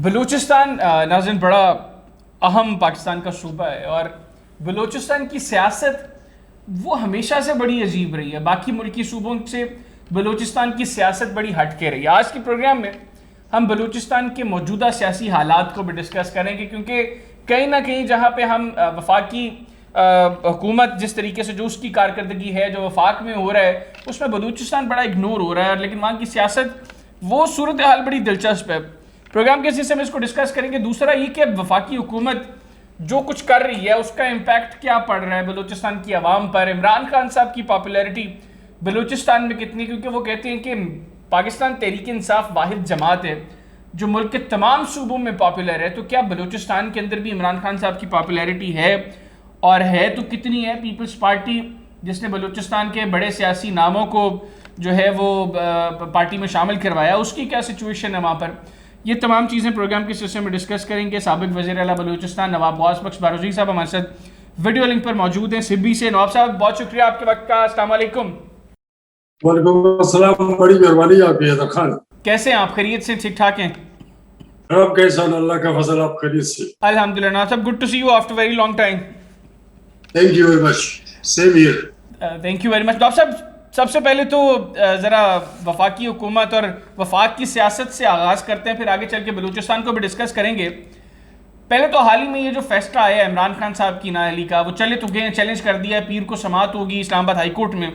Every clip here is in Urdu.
بلوچستان ناظرین بڑا اہم پاکستان کا صوبہ ہے، اور بلوچستان کی سیاست وہ ہمیشہ سے بڑی عجیب رہی ہے. باقی ملکی صوبوں سے بلوچستان کی سیاست بڑی ہٹ کے رہی ہے. آج کے پروگرام میں ہم بلوچستان کے موجودہ سیاسی حالات کو بھی ڈسکس کریں گے، کیونکہ کہیں نہ کہیں جہاں پہ ہم وفاقی حکومت جس طریقے سے جو اس کی کارکردگی ہے جو وفاق میں ہو رہا ہے اس میں بلوچستان بڑا اگنور ہو رہا ہے، لیکن وہاں کی سیاست وہ صورتحال بڑی دلچسپ ہے. پروگرام کے حصے میں اس کو ڈسکس کریں گے. دوسرا یہ کہ وفاقی حکومت جو کچھ کر رہی ہے اس کا امپیکٹ کیا پڑ رہا ہے بلوچستان کی عوام پر. عمران خان صاحب کی پاپولیرٹی بلوچستان میں کتنی، کیونکہ وہ کہتے ہیں کہ پاکستان تحریک انصاف واحد جماعت ہے جو ملک کے تمام صوبوں میں پاپولر ہے، تو کیا بلوچستان کے اندر بھی عمران خان صاحب کی پاپولیرٹی ہے، اور ہے تو کتنی ہے؟ پیپلز پارٹی جس نے بلوچستان کے بڑے سیاسی ناموں کو جو ہے وہ پارٹی میں شامل کروایا، اس کی کیا سچویشن ہے وہاں پر؟ یہ تمام چیزیں پروگرام کے سلسلے میں ڈسکس کریں گے. سابق وزیر اعلیٰ بلوچستان نواب غوث بخش بارغی صاحب ہمارے ساتھ ویڈیو لنک پر موجود ہیں سبی سے. نواب صاحب بہت شکریہ آپ کے وقت کا. السلام علیکم. وعلیکم السلام. بڑی مہربانی آپ کی. حیدر خان کیسے ہیں آپ؟ خیریت سے؟ ٹھیک ٹھاک ہیں؟ آپ کیسا؟ اللہ کا فضل. آپ خیریت سے؟ الحمدللہ. نواب صاحب good to see you after very long time. Thank you very much. Same here. Thank you very much. نواب صاحب سب سے پہلے تو ذرا وفاقی حکومت اور وفاق کی سیاست سے آغاز کرتے ہیں، پھر آگے چل کے بلوچستان کو بھی ڈسکس کریں گے. پہلے تو حال ہی میں یہ جو فیصلہ آیا ہے عمران خان صاحب کی نااہلی کا، وہ چلے تو گئے، چیلنج کر دیا ہے، پیر کو سماعت ہوگی اسلام آباد ہائی کورٹ میں.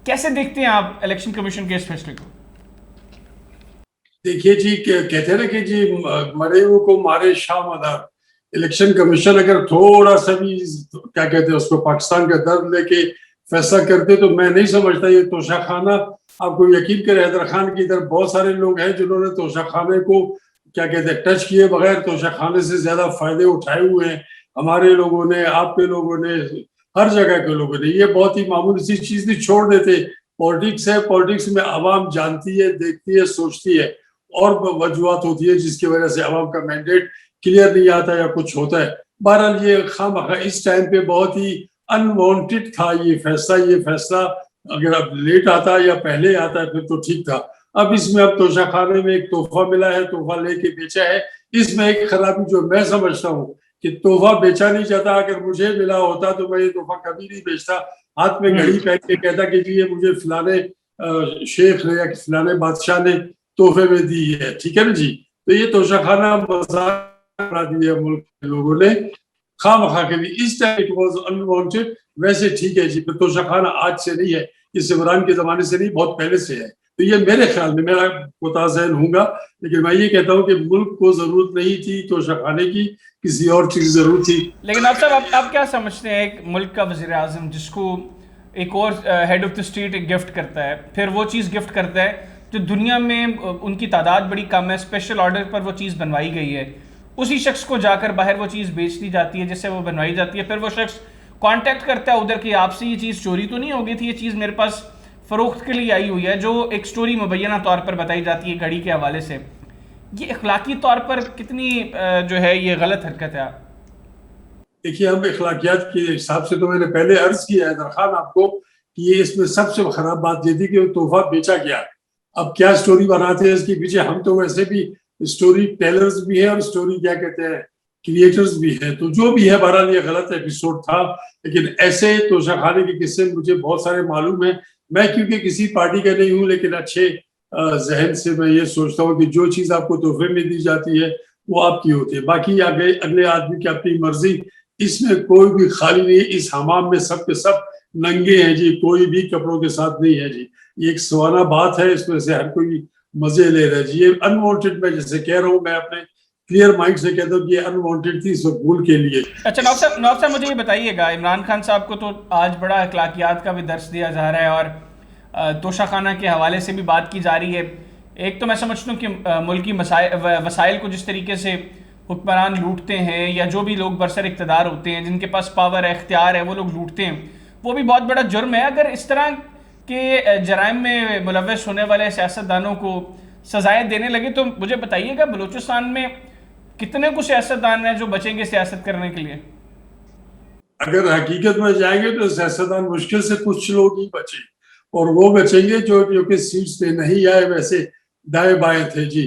کیسے دیکھتے ہیں آپ الیکشن کمیشن کے اس فیصلے کو؟ دیکھیے جی، کہتے ہیں نا کہ جی مرے ہوئے کو مارے شاہ مدار. الیکشن کمیشن اگر تھوڑا سا بھی کیا کہتے ہیں اس کو پاکستان کا درد لے کے فیصلہ کرتے تو میں نہیں سمجھتا یہ توشہ خانہ. آپ کو یقین کریں حیدر خان کی ادھر بہت سارے لوگ ہیں جنہوں نے توشہ خانے کو کیا کہتے ہیں ٹچ کیے بغیر توشہ خانے سے زیادہ فائدے اٹھائے ہوئے ہیں. ہمارے لوگوں نے، آپ کے لوگوں نے، ہر جگہ کے لوگوں نے. یہ بہت ہی معمولی سی چیز نہیں چھوڑ دیتے. پالیٹکس ہے، پالیٹکس میں عوام جانتی ہے، دیکھتی ہے، سوچتی ہے، اور وجوہات ہوتی ہے جس کی وجہ سے عوام کا مینڈیٹ کلیئر نہیں آتا یا کچھ ہوتا ہے. بہرحال یہ خواہ اس ٹائم پہ بہت ہی انوانٹڈ تھا یہ فیصلہ اگر اب لیٹ آتا یا پہلے آتا ہے پھر تو ٹھیک تھا. اب اس میں اب توشہ خانے میں ایک تحفہ ملا ہے، تحفہ لے کے بیچا ہے. اس میں ایک خرابی جو میں سمجھتا ہوں کہ تحفہ بیچا نہیں جاتا. اگر مجھے ملا ہوتا تو میں یہ تحفہ کبھی نہیں بیچتا. ہاتھ میں گھڑی پہن کے کہتا کہ جی یہ مجھے فلانے شیخ نے یا فلانے بادشاہ نے تحفے میں دی ہے. ٹھیک ہے نا جی؟ تو یہ توشہ خانہ مذاق بنا دیا ملک کے لوگوں نے خواہ مخواہ کے بھی. اس ٹائم اٹ واز انوانٹڈ. ویسے ٹھیک ہے جی، توشہ خانہ آج سے نہیں ہے، اس عمران کے زمانے سے نہیں، بہت پہلے سے ہے. تو یہ میرے خیال میں، میرا کوتا ذہن ہوں گا، لیکن میں یہ کہتا ہوں کہ ملک کو ضرورت نہیں تھی توشہ خانے کی، کسی اور چیز ضرورت تھی. لیکن آپ صاحب آپ کیا سمجھتے ہیں ایک ملک کا وزیر اعظم جس کو ایک اور head of the state gift کرتا ہے، پھر وہ چیز گفٹ کرتا ہے جو دنیا میں ان کی تعداد بڑی کم ہے، اسپیشل آرڈر پر وہ چیز بنوائی گئی ہے، اسی شخص کو جا کر باہر وہ چیز بیچ دی جاتی ہے جس سے وہ بنوائی جاتی ہے، پھر وہ شخص کانٹیکٹ کرتا ہے ادھر کہ آپ سے یہ چیز چوری تو نہیں ہو گئی تھی، یہ چیز میرے پاس فروخت کے لیے آئی ہوئی ہے، جو ایک سٹوری مبینہ طور پر بتائی جاتی ہے گھڑی کے حوالے سے. یہ اخلاقی طور پر کتنی جو ہے یہ غلط حرکت ہے؟ دیکھیے، ہم اخلاقیات کے حساب سے تو میں نے پہلے عرض کیا ہے حیدر خان آپ کو کہ یہ اس میں سب سے خراب بات یہ تھی کہ وہ تحفہ بیچا گیا. اب کیا سٹوری بناتے ہیں اس کے پیچھے؟ ہم تو ویسے بھی سٹوری ٹیلرز بھی ہیں اور سٹوری کیا کہتے ہیں کریٹرز بھی ہیں. تو جو بھی ہے بہرحال یہ غلط ایپیسوڈ تھا. لیکن ایسے توشہ خانے کے قصے مجھے بہت سارے معلوم ہیں. میں کیونکہ کسی پارٹی کا نہیں ہوں، لیکن اچھے ذہن سے میں یہ سوچتا ہوں کہ جو چیز آپ کو تحفے میں دی جاتی ہے وہ آپ کی ہوتی ہے. باقی اگلے آدمی کی اپنی مرضی، اس میں کوئی بھی خالی نہیں. اس حمام میں سب کے سب ننگے ہیں جی، کوئی بھی کپڑوں کے ساتھ نہیں ہے جی. یہ ایک سوانہ بات ہے، اس میں سے ہر کوئی مزے لے رہا ہے جی. یہ انوانٹڈ، میں جیسے کہہ رہا ہوں، میں اپنے کلیئر مائنڈ سے کہتا ہوں کہ یہ انوانٹڈ تھی اس ملک کے لیے. اچھا نواب صاحب مجھے یہ بتائیے گا، عمران خان صاحب کو تو آج بڑا اخلاقیات کا بھی درس دیا جا رہا ہے اور توشہ خانہ کے حوالے سے بھی بات کی جا رہی ہے. ایک تو میں سمجھتا ہوں کہ ملکی وسائل کو جس طریقے سے حکمران لوٹتے ہیں یا جو بھی لوگ برسر اقتدار ہوتے ہیں جن کے پاس پاور ہے، اختیار ہے، وہ لوگ لوٹتے ہیں، وہ بھی بہت بڑا جرم ہے. اگر اس طرح کے جرائم میں ملوث ہونے والے سیاستدانوں کو سزائیں دینے لگے تو مجھے بتائیے گا بلوچستان میں کتنے کچھ سیاستدان ہیں جو بچیں گے سیاست کرنے کے لیے؟ اگر حقیقت میں جائیں گے تو سیاستدان مشکل سے کچھ لوگ ہی بچے، اور وہ بچیں گے جو کہ سیٹس پہ نہیں آئے، ویسے دائیں بائیں تھے جی.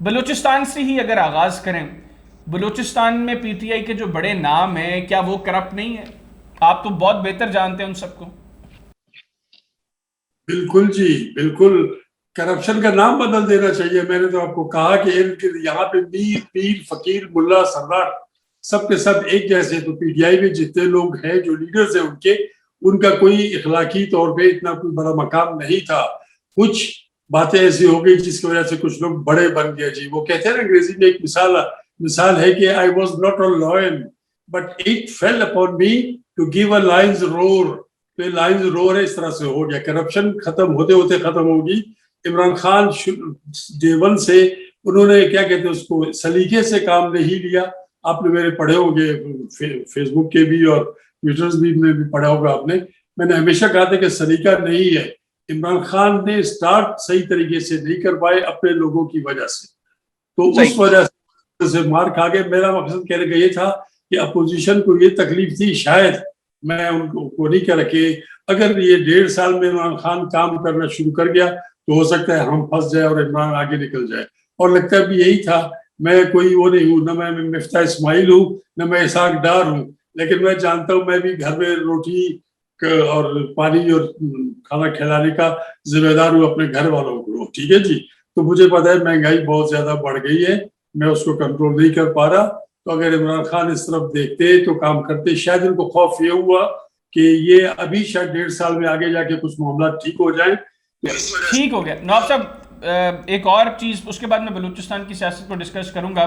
بلوچستان سے ہی اگر آغاز کریں، بلوچستان میں پی ٹی آئی کے جو بڑے نام ہیں کیا وہ کرپٹ نہیں ہے؟ آپ تو بہت بہتر جانتے ہیں ان سب کو. بالکل جی بالکل. کرپشن کا نام بدل دینا چاہیے. میں نے تو آپ کو کہا کہ یہاں پہ میر پیر فقیر ملا سردار سب کے سب ایک جیسے. تو پی ٹی آئی میں جتنے لوگ ہیں جو لیڈرز ہیں ان کا کوئی اخلاقی طور پہ اتنا کوئی بڑا مقام نہیں تھا. کچھ باتیں ایسی ہو گئی جس کی وجہ سے کچھ لوگ بڑے بن گئے جی. وہ کہتے ہیں نا انگریزی میں ایک مثال ہے کہ I was not a lion but it fell upon me to give a lion's roar. تو لائنز رو ہے اس طرح سے ہو گیا. کرپشن ختم ہوتے ہوتے ختم ہوگی. عمران خان ڈے ون سے انہوں نے کیا کہتے ہیں اس کو سلیقے سے کام نہیں لیا. آپ نے میرے پڑھے ہوں گے فیس بک کے بھی اور ٹویٹرز بھی میں بھی پڑھا ہوگا آپ نے. میں نے ہمیشہ کہا تھا کہ سلیقہ نہیں ہے. عمران خان نے سٹارٹ صحیح طریقے سے نہیں کر پائے اپنے لوگوں کی وجہ سے. تو اس وجہ سے مار کھا گئے. میرا مقصد کہنے کا یہ تھا کہ اپوزیشن کو یہ تکلیف تھی شاید میں ان کو نہیں کہہ رکھے اگر یہ 1.5 سال میں عمران خان کام کرنا شروع کر گیا تو ہو سکتا ہے ہم پھنس جائے اور عمران آگے نکل جائے. اور لگتا بھی یہی تھا. میں کوئی وہ نہیں ہوں, نہ میں مفتاح اسماعیل ہوں نہ میں اسحاق ڈار ہوں, لیکن میں جانتا ہوں میں بھی گھر میں روٹی اور پانی اور کھانا کھلانے کا ذمہ دار ہوں اپنے گھر والوں کو. ٹھیک ہے جی. تو مجھے پتا ہے مہنگائی بہت زیادہ بڑھ گئی ہے, میں اس کو کنٹرول نہیں کر پا رہا. تو اگر عمران خان اس طرف دیکھتے تو کام کرتے. شاید ان کو خوف یہ ہوا کہ یہ ابھی شاید 1.5 سال میں آگے جا کے کچھ معاملات ٹھیک ہو جائیں. ٹھیک ہو گیا. نواب صاحب ایک اور چیز اس کے بعد میں بلوچستان کی سیاست کو ڈسکس کروں گا.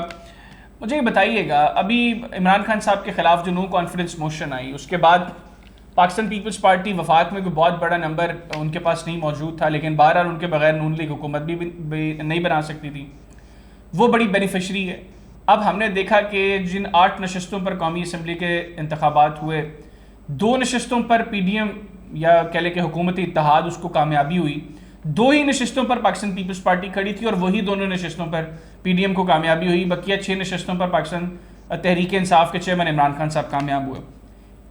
مجھے یہ بتائیے گا ابھی عمران خان صاحب کے خلاف جو نو کانفیڈنس موشن آئی اس کے بعد پاکستان پیپلز پارٹی وفاق میں کوئی بہت بڑا نمبر ان کے پاس نہیں موجود تھا, لیکن بہرحال ان کے بغیر نون لیگ حکومت بھی نہیں بنا سکتی تھی. وہ بڑی بینیفیشری ہے. اب ہم نے دیکھا کہ جن 8 نشستوں پر قومی اسمبلی کے انتخابات ہوئے 2 نشستوں پر پی ڈی ایم یا کہہ لیں کہ حکومتی اتحاد اس کو کامیابی ہوئی. 2 ہی نشستوں پر پاکستان پیپلز پارٹی کھڑی تھی اور وہی دونوں نشستوں پر پی ڈی ایم کو کامیابی ہوئی. بقیہ 6 نشستوں پر پاکستان تحریک انصاف کے چیئرمین عمران خان صاحب کامیاب ہوئے.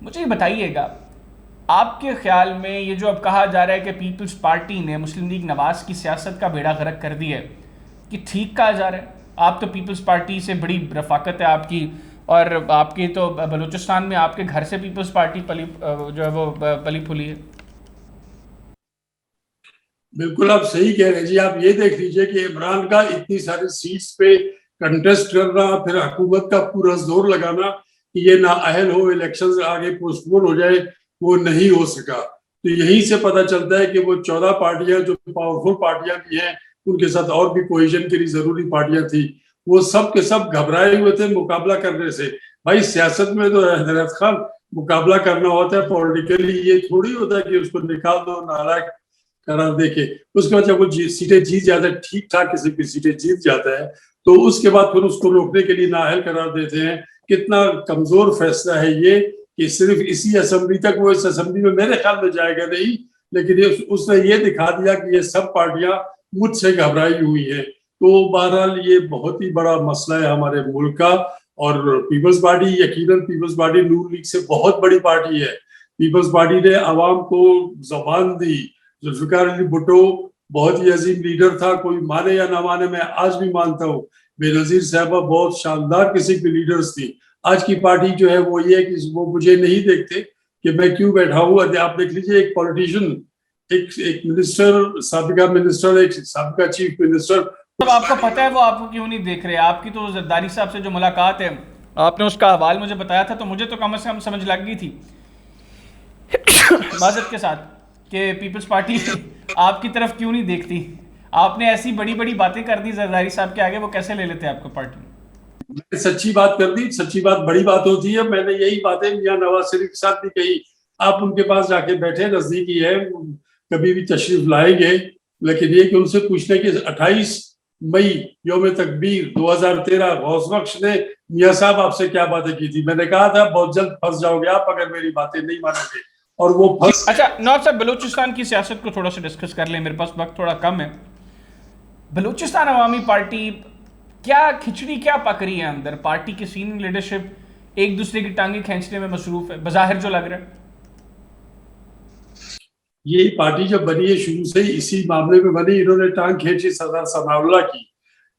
مجھے یہ بتائیے گا آپ کے خیال میں یہ جو اب کہا جا رہا ہے کہ پیپلز پارٹی نے مسلم لیگ نواز کی سیاست کا بیڑا غرق کر دیا ہے, کہ ٹھیک کہا جا رہا ہے؟ آپ تو پیپلز پارٹی سے بڑی رفاقت ہے آپ کی, اور آپ کی تو بلوچستان میں آپ کے گھر سے پیپلز پارٹی جو ہے وہ پلی پھولی ہے. بالکل آپ صحیح کہہ رہے ہیں جی. آپ یہ دیکھ لیجئے کہ عمران کا اتنی ساری سیٹس پہ کنٹیسٹ کرنا, پھر حکومت کا پورا زور لگانا کہ یہ نااہل ہو, الیکشنز آگے پوسٹ پون ہو جائے, وہ نہیں ہو سکا. تو یہیں سے پتہ چلتا ہے کہ وہ 14 پارٹیاں جو پاورفل پارٹیاں بھی ہیں, ان کے ساتھ اور بھی کوہیژن کے لیے ضروری پارٹیاں تھیں, وہ سب کے سب گھبرائے ہوئے تھے مقابلہ کرنے سے. بھائی سیاست میں تو حضرت خان مقابلہ کرنا ہوتا ہے پولیٹیکلی, یہ تھوڑی ہوتا ہے کہ اس کو نکال دو نالائق قرار دے کے. اس کے بعد جب وہ سیٹیں جیت جاتا ہے, ٹھیک ٹھاک کسی کی سیٹیں جیت جاتا ہے, تو اس کے بعد پھر اس کو روکنے کے لیے نااہل قرار دیتے ہیں. کتنا کمزور فیصلہ ہے یہ کہ صرف اسی اسمبلی تک, وہ اس اسمبلی میں میرے خیال میں جائے گا نہیں, لیکن اس نے یہ دکھا دیا کہ یہ سب پارٹیاں مجھ سے گھبرائی ہوئی ہیں. تو بہرحال یہ بہت ہی بڑا مسئلہ ہے ہمارے ملک کا. اور پیپلز پارٹی یقیناً پیپلز پارٹی نون لیگ سے بہت بڑی پارٹی ہے. پیپلز پارٹی نے عوام کو زبان دی. ذوالفقار علی بھٹو بہت ہی عظیم لیڈر تھا, کوئی مانے یا نہ مانے, میں آج بھی مانتا ہوں. بے نظیر صاحبہ بہت شاندار قسم کی لیڈرز تھی. آج کی پارٹی جو ہے وہ یہ ہے کہ وہ مجھے نہیں دیکھتے کہ میں کیوں بیٹھا ہوں. آپ دیکھ لیجئے ایک پولیٹیشین, ایک منسٹر, سابقہ منسٹر, ایک سابقہ چیف منسٹر, آپ کو پتہ ہے وہ آپ کو کیوں نہیں دیکھ رہے؟ آپ کی تو زرداری صاحب سے جو ملاقات ہے آپ نے اس کا حوال مجھے بتایا تھا, تو مجھے تو کم از کم سمجھ لگ گئی تھی معذرت کے ساتھ کہ پیپلز پارٹی آپ کی طرف کیوں نہیں دیکھتی. آپ نے ایسی بڑی بڑی باتیں کر دی زرداری صاحب کے آگے, وہ کیسے لے لیتے آپ کو پارٹی میں؟ میں نے سچی بات کر دی. سچی بات بڑی بات ہوتی ہے. میں نے یہی باتیں میاں نواز شریف کے ساتھ بھی کہی. آپ ان کے پاس جا کے بیٹھے, نزدیکی ہے, کبھی بھی تشریف لائیں گے, لیکن یہ کہ ان سے پوچھنے کہ 28 مئی یوم تکبیر 2013 غوث بخش نے میاں صاحب آپ سے کیا باتیں کی تھی. میں نے کہا تھا بہت جلد پھنس جاؤ گے آپ اگر میری باتیں نہیں مانو گے, اور وہ پھنس. اچھا نواب صاحب بلوچستان کی سیاست کو تھوڑا سا ڈسکس کر لیں, میرے پاس وقت تھوڑا کم ہے. بلوچستان عوامی پارٹی کیا کھچڑی کیا پک رہی ہے اندر؟ پارٹی کی سینئر لیڈرشپ ایک دوسرے کی ٹانگیں کھینچنے میں مصروف ہے بظاہر جو لگ رہا ہے. یہ پارٹی جب بنی ہے شروع سے ہی اسی معاملے میں بنی. انہوں نے ٹانگ کھینچی سردار ثناء اللہ کی.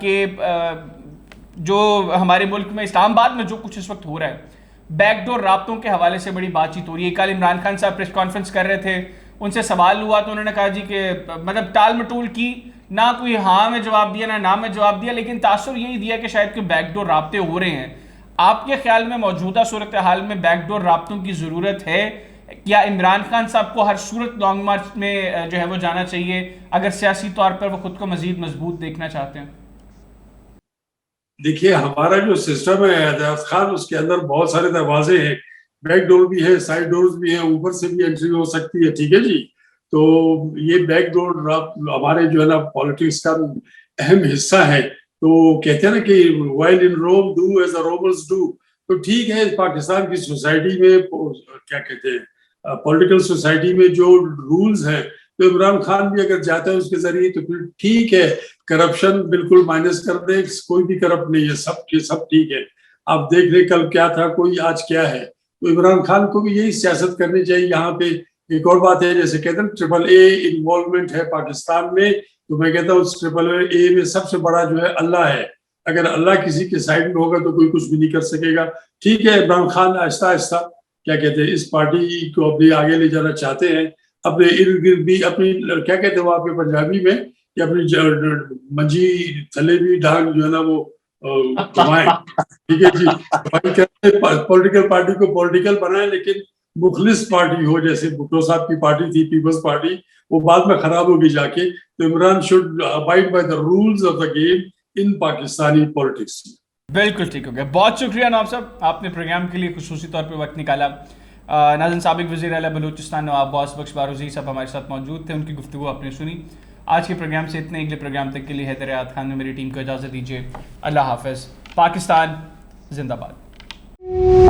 کہ جو ہمارے ملک میں اسلام آباد میں جو کچھ اس وقت ہو رہا ہے، بیک ڈور رابطوں کے حوالے سے بڑی بات چیت ہو رہی ہے. کل عمران خان صاحب پریس کانفرنس کر رہے تھے، ان سے سوال ہوا تو انہوں نے کہا جی کہ مطلب ٹال مٹول کی، نہ کوئی ہاں میں جواب دیا نہ میں جواب دیا، لیکن تاثر یہی دیا کہ شاید کہ بیک ڈور رابطے ہو رہے ہیں. آپ کے خیال میں موجودہ صورتحال میں بیک ڈور رابطوں کی ضرورت ہے، یا عمران خان صاحب کو ہر صورت لانگ مارچ میں جو ہے وہ جانا چاہیے اگر سیاسی طور پر وہ خود کو مزید مضبوط دیکھنا چاہتے ہیں؟ دیکھیے ہمارا جو سسٹم ہے اعجاز خان، اس کے اندر بہت سارے دروازے ہیں، بیک ڈور بھی ہے، سائڈ ڈورز بھی ہیں، اوپر سے بھی انٹری ہو سکتی ہے. ٹھیک ہے جی، تو یہ بیک ڈور ہمارے جو ہے نا پالیٹکس کا اہم حصہ ہے. تو کہتے ہیں نا کہ while in Rome do as the Romans do. تو ٹھیک ہے، پاکستان کی سوسائٹی میں کیا کہتے ہیں پولیٹیکل سوسائٹی میں جو رولز ہیں، تو عمران خان بھی اگر جاتا ہے اس کے ذریعے تو پھر ٹھیک ہے، کرپشن بالکل مائنس کر دے، کوئی بھی کرپٹ نہیں ہے، سب ٹھیک ہے. آپ دیکھ رہے کل کیا تھا، کوئی آج کیا ہے. تو عمران خان کو بھی یہی سیاست کرنی چاہیے. یہاں پہ ایک اور بات ہے، جیسے کہتے ہیں ٹرپل اے انوالومنٹ ہے پاکستان میں، تو میں کہتا ہوں اس ٹرپل اے میں سب سے بڑا جو ہے اللہ ہے. اگر اللہ کسی کے سائڈ میں ہوگا تو کوئی کچھ بھی نہیں کر سکے گا. ٹھیک ہے، عمران خان آہستہ آہستہ کیا کہتے ہیں اس پارٹی کو اپنے آگے لے جانا چاہتے ہیں، اپنے ارد گرد بھی اپنی کیا کہتے ہیں وہاں پہ پنجابی میں کہ اپنی منجی تھلے بھی ڈھانگ جو ہے نا وہ گھمائیں. ٹھیک ہے جی، پولیٹیکل پارٹی کو پولیٹیکل بنائیں لیکن مخلص پارٹی ہو. جیسے بھٹو صاحب کی پارٹی تھی پیپلز پارٹی، وہ بعد میں خراب ہوگی جا کے. تو Imran should abide by the rules of the game in Pakistani politics. بالکل ٹھیک ہو گیا. بہت شکریہ نواب صاحب، آپ نے پروگرام کے لیے خصوصی طور پہ وقت نکالا. ناظرین، سابق وزیر اعلیٰ بلوچستان نواب غوث بخش بارغزی صاحب ہمارے ساتھ موجود تھے، ان کی گفتگو آپ نے سنی. آج کے پروگرام سے اتنے، اگلے پروگرام تک کے لیے حیدر حیات خان نے میری ٹیم کو اجازت دیجیے. اللہ حافظ. پاکستان زندہ باد.